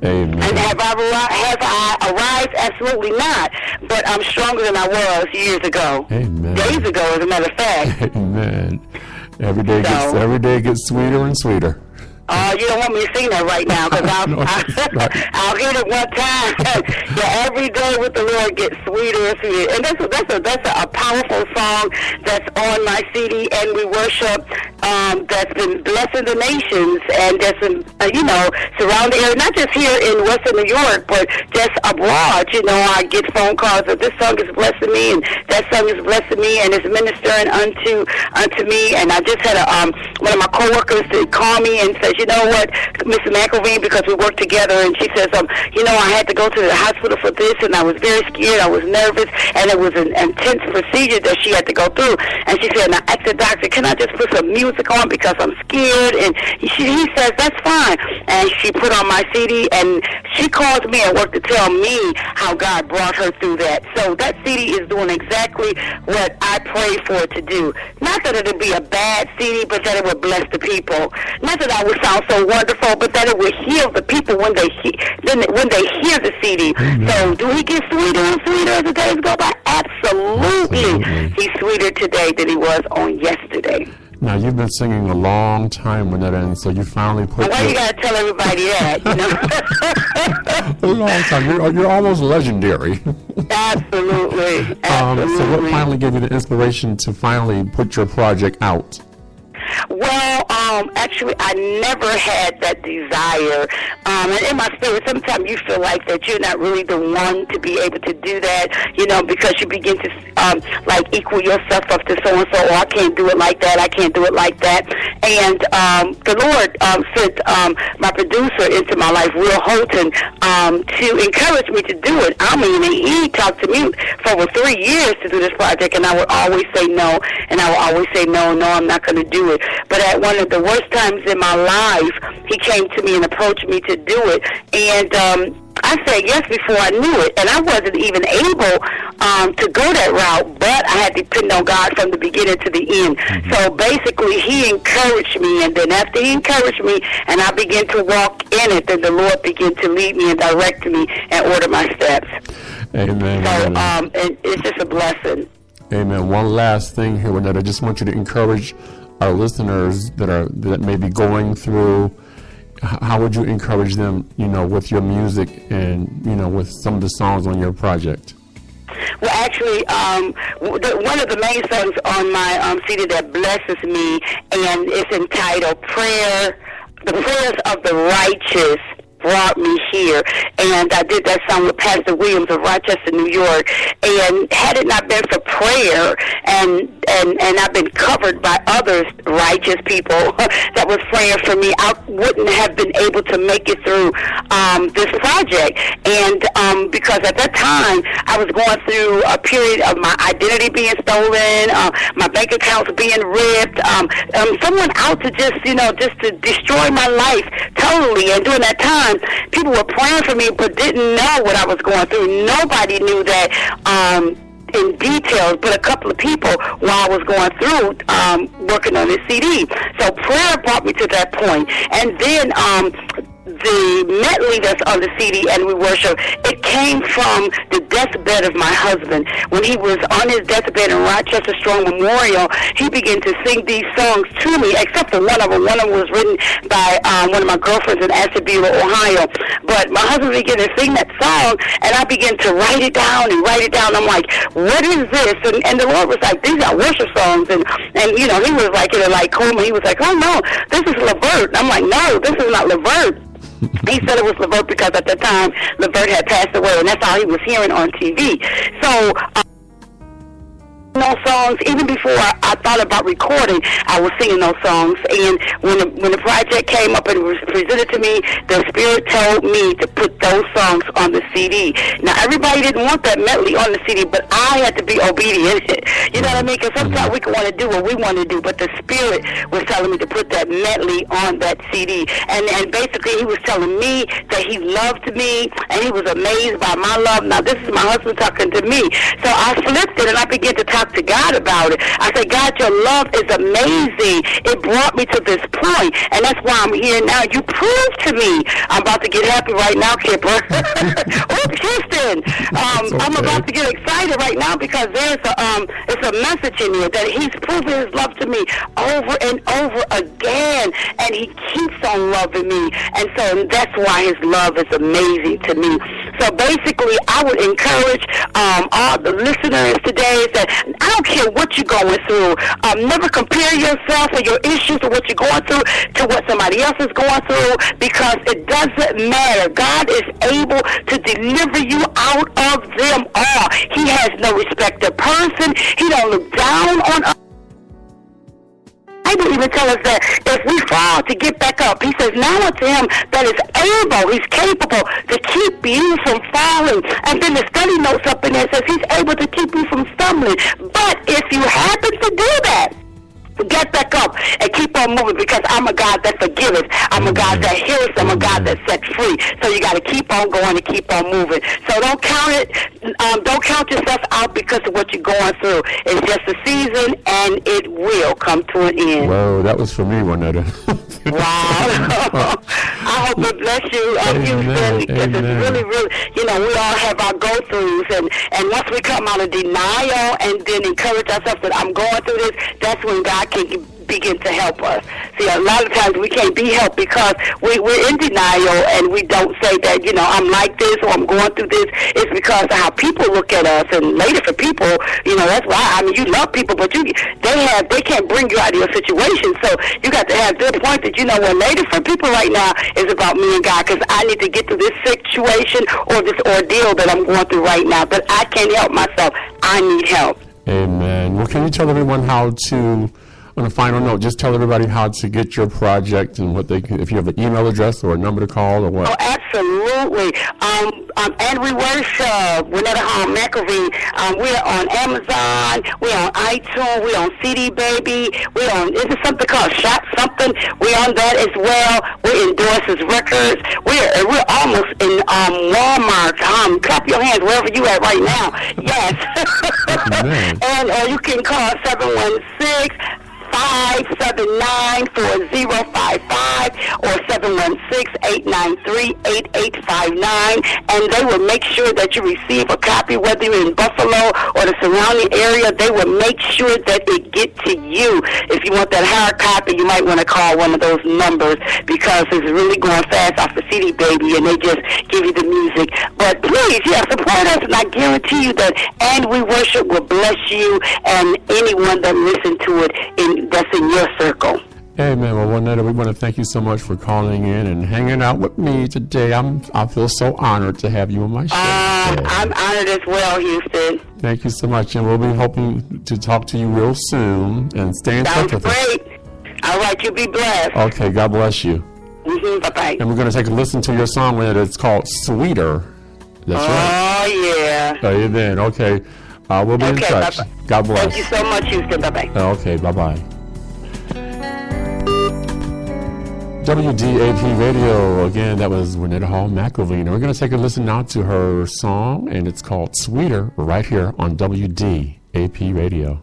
Amen. And have I arrived? Absolutely not. But I'm stronger than I was years ago. Amen. Days ago, as a matter of fact. Amen. Every day gets sweeter and sweeter. You don't want me to sing that right now, because I'll hit it one time. Yeah, every day with the Lord gets sweeter and sweeter. And that's a powerful song that's on my CD, and we worship, that's been blessing the nations, and that's been, surrounding area, not just here in Western New York, but just abroad. I get phone calls that this song is blessing me, and that song is blessing me, and it's ministering unto me. And I just had one of my coworkers to call me and says, you know what, Mrs. McElveen, because we work together, and she says, I had to go to the hospital for this, and I was very scared, I was nervous, and it was an intense procedure that she had to go through. And she said, and I asked the doctor, can I just put some music on because I'm scared? And he says, that's fine. And she put on my CD, and she calls me at work to tell me how God brought her through that. So that CD is doing exactly what I prayed for it to do. Not that it would be a bad CD, but that it would bless the people. Not that I would sound so wonderful, but that it would heal the people when they hear the CD. Amen. So do he get sweeter and sweeter as the days go by? Absolutely. He's sweeter today than he was on yesterday. Now, you've been singing a long time, Renetta, and so you finally put Why you got to tell everybody that, a long time. You're almost legendary. Absolutely. So what finally gave you the inspiration to finally put your project out? Well, actually, I never had that desire. And in my spirit, sometimes you feel like that you're not really the one to be able to do that, because you begin to, equal yourself up to so-and-so, or I can't do it like that, I can't do it like that. And the Lord sent my producer into my life, Houson, to encourage me to do it. I mean, he talked to me for over 3 years to do this project, and I would always say no, and I would always say, no, I'm not going to do it. But at one of the worst times in my life, he came to me and approached me to do it. And I said yes before I knew it. And I wasn't even able to go that route, but I had to depend on God from the beginning to the end. Mm-hmm. So basically, he encouraged me. And then after he encouraged me and I began to walk in it, then the Lord began to lead me and direct me and order my steps. Amen. So it's just a blessing. Amen. One last thing here, Renetta. I just want you to encourage our listeners that may be going through. How would you encourage them, with your music and, with some of the songs on your project? Well, actually, one of the main songs on my CD that blesses me, and it's entitled "Prayer." The prayers of the righteous brought me here, and I did that song with Pastor Williams of Rochester, New York. And had it not been for prayer, and I've been covered by others, righteous people that was praying for me, I wouldn't have been able to make it through this project. And because at that time I was going through a period of my identity being stolen, my bank accounts being ripped, someone out to just to destroy my life totally. And during that time, people were praying for me but didn't know what I was going through. Nobody knew that in details, but a couple of people while I was going through working on this CD. So prayer brought me to that point. And then the medley that's on the CD, and we worship, it came from the deathbed of my husband. When he was on his deathbed in Rochester Strong Memorial, he began to sing these songs to me, except for one of them. One of them was written by one of my girlfriends in Ashtabula, Ohio. But my husband began to sing that song, and I began to write it down. I'm like, what is this? And the Lord was like, these are worship songs. And he was like, Coleman, he was like, oh no, this is Levert. I'm like, no, this is not Levert. He said it was Levert because at the time Levert had passed away, and that's all he was hearing on TV. So those songs, even before I thought about recording, I was singing those songs. And when the project came up and was presented to me, the Spirit told me to put those songs on the CD. Now, everybody didn't want that medley on the CD, but I had to be obedient. You know what I mean? Because sometimes we can want to do what we want to do, but the Spirit was telling me to put that medley on that CD. And basically, he was telling me that he loved me, and he was amazed by my love. Now, this is my husband talking to me. So I flipped it, and I began to talk talk to God about it. I said, God, your love is amazing. It brought me to this point, and that's why I'm here now. You proved to me. I'm about to get happy right now, Kipper. Oh, Houston. I'm about to get excited right now because it's a message in here that he's proven his love to me over and over again, and he keeps on loving me, and so that's why his love is amazing to me. So basically, I would encourage all the listeners today that I don't care what you're going through. Never compare yourself or your issues or what you're going through to what somebody else is going through, because it doesn't matter. God is able to deliver you out of them all. He has no respect of person. He don't look down on us. Bible even tell us that if we fall, to get back up. He says, now unto him that is able, he's capable to keep you from falling. And then the study notes up in there says he's able to keep you from stumbling. But if you happen to do that, get back up and keep on moving, because I'm a God that forgiveth. I'm a God that heals. I'm a God that sets free. So you got to keep on going and keep on moving. So don't count yourself out because of what you're going through. It's just a season, and it will come to an end. Whoa, that was for me, Juanetta. Wow. I hope it bless you, Houston, because it's really, we all have our go-throughs, and once we come out of denial and then encourage ourselves that I'm going through this, that's when God can begin to help us. See, a lot of times we can't be helped because we're in denial, and we don't say that, I'm like this or I'm going through this. It's because of how people look at us. And later for people, that's why, you love people, but they can't bring you out of your situation. So you got to have their point that, what later for people right now is about me and God, because I need to get through this situation or this ordeal that I'm going through right now. But I can't help myself. I need help. Amen. Well, can you tell everyone how to, on a final note, just tell everybody how to get your project and what they can, if you have an email address or a number to call or what? Oh, absolutely. And we worship Winnetta Hall McElveen. We're on Amazon. We're on iTunes. We're on CD Baby. Is it something called Shop Something? We're on that as well. We're in Doris's Records. We're almost in Walmart. Clap your hands wherever you at right now. Yes. And you can call 716 579-4055 or 716-893-8859, and they will make sure that you receive a copy, whether you're in Buffalo or the surrounding area. They will make sure that it get to you. If you want that hard copy, you might want to call one of those numbers, because it's really going fast off the CD Baby, and they just give you the music. But please, support us, and I guarantee you that And We Worship will bless you and anyone that listen to it that's in your circle. Amen. Well, Juanetta, we want to thank you so much for calling in and hanging out with me today. I feel so honored to have you on my show. I'm honored as well, Houston. Thank you so much, and we'll be hoping to talk to you real soon, and stay in touch with us. Sounds great. All right, you be blessed. Okay, God bless you. Bye-bye. And we're going to take a listen to your song, Juanetta. It's called Sweeter. That's right. Oh, yeah. Amen. Okay. We'll be in touch. Bye-bye. God bless. Thank you so much, Houston. Bye-bye. Okay, bye-bye. WDAP Radio, again, that was Winnetta Hall McElveen. And we're going to take a listen now to her song, and it's called Sweeter, right here on WDAP Radio.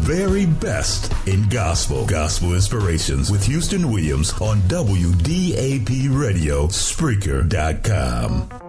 very best in gospel. Gospel Inspirations with Houston Williams on WDAP Radio, Spreaker.com.